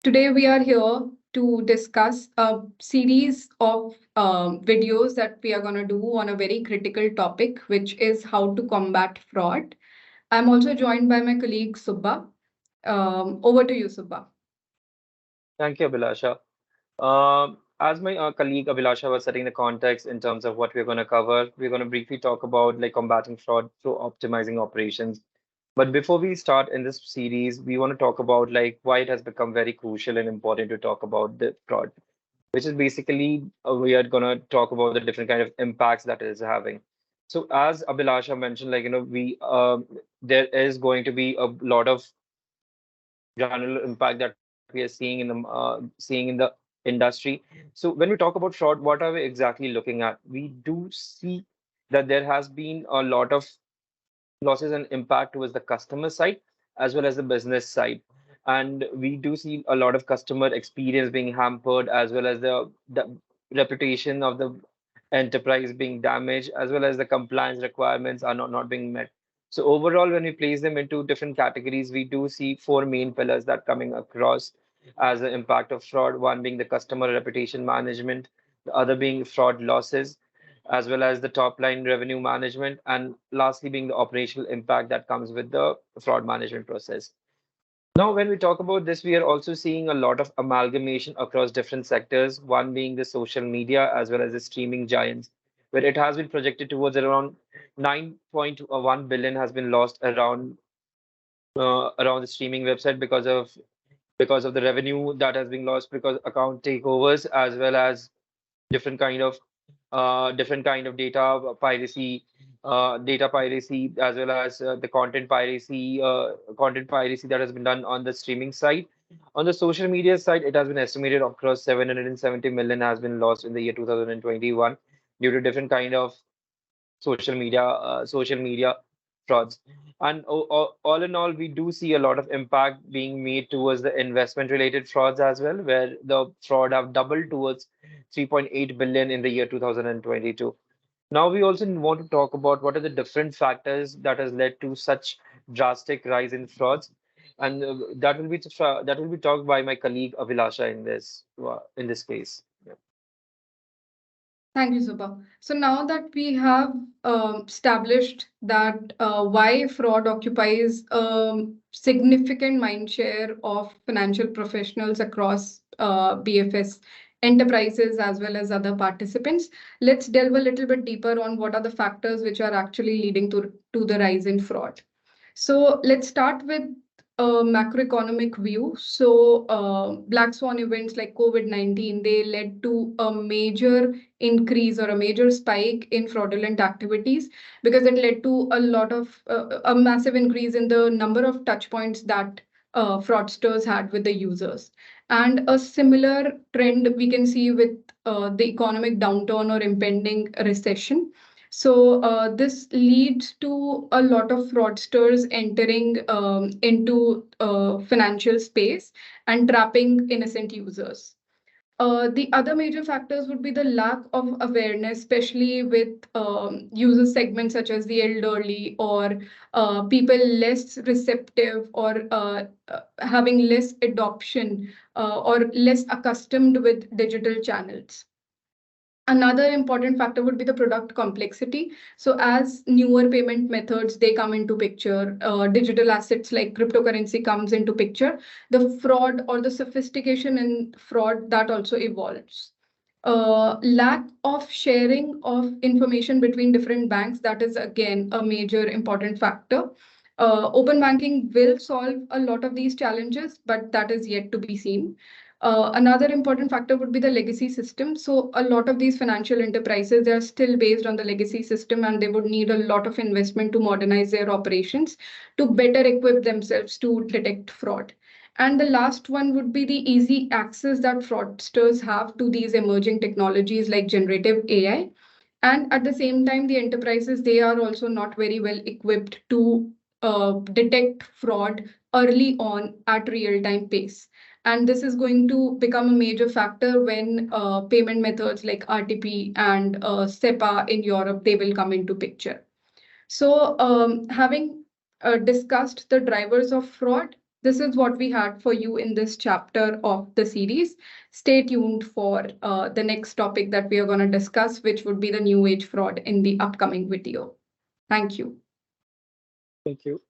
Today we are here to discuss a series of videos that we are going to do on a very critical topic, which is how to combat fraud. I'm also joined by my colleague Subba. Over to you, Subba. Thank you, Abhilasha. As my colleague Abhilasha was setting the context in terms of what we're going to cover, we're going to briefly talk about like combating fraud through optimizing operations. But before we start in this series, we want to talk about like why it has become very crucial and important to talk about the fraud, which is basically we are going to talk about the different kind of impacts that it is having. So as Abhilasha mentioned, like we there is going to be a lot of granular impact that we are seeing in the industry. So when we talk about fraud, what are we exactly looking at? We do see that there has been a lot of losses and impact towards the customer side as well as the business side. And we do see a lot of customer experience being hampered as well as the reputation of the enterprise being damaged as well as the compliance requirements are not being met. So overall, when we place them into different categories, we do see four main pillars that coming across as the impact of fraud, one being the customer reputation management, the other being fraud losses, as well as the top line revenue management, and lastly being the operational impact that comes with the fraud management process. Now, when we talk about this, we are also seeing a lot of amalgamation across different sectors, one being the social media as well as the streaming giants, where it has been projected towards around 9.1 billion has been lost around the streaming website because of the revenue that has been lost because account takeovers as well as different kind of data piracy, as well as the content piracy that has been done on the streaming side. On the social media side, it has been estimated across 770 million has been lost in the year 2021 due to different kind of social media frauds. And all in all, we do see a lot of impact being made towards the investment related frauds as well, where the fraud have doubled towards 3.8 billion in the year 2022. Now we also want to talk about what are the different factors that has led to such drastic rise in frauds, and that will be talked by my colleague Abhilasha in this case. Thank you, Subha. So now that we have established that why fraud occupies a significant mind share of financial professionals across BFS enterprises as well as other participants, let's delve a little bit deeper on what are the factors which are actually leading to the rise in fraud. So let's start with a macroeconomic view. So black swan events like COVID-19, they led to a major increase or a major spike in fraudulent activities because it led to a massive increase in the number of touch points that fraudsters had with the users. And a similar trend we can see with the economic downturn or impending recession. So this leads to a lot of fraudsters entering into financial space and trapping innocent users. The other major factors would be the lack of awareness, especially with user segments such as the elderly or people less receptive or having less adoption or less accustomed with digital channels. Another important factor would be the product complexity. So as newer payment methods, they come into picture, digital assets like cryptocurrency comes into picture, the fraud or the sophistication in fraud that also evolves. Lack of sharing of information between different banks, that is again a major important factor. Open banking will solve a lot of these challenges, but that is yet to be seen. Another important factor would be the legacy system. So a lot of these financial enterprises, they are still based on the legacy system and they would need a lot of investment to modernize their operations to better equip themselves to detect fraud. And the last one would be the easy access that fraudsters have to these emerging technologies like generative AI. And at the same time, the enterprises, they are also not very well equipped to detect fraud early on at real-time pace. And this is going to become a major factor when payment methods like RTP and SEPA in Europe, they will come into picture. So having discussed the drivers of fraud, this is what we had for you in this chapter of the series. Stay tuned for the next topic that we are going to discuss, which would be the new age fraud in the upcoming video. Thank you. Thank you.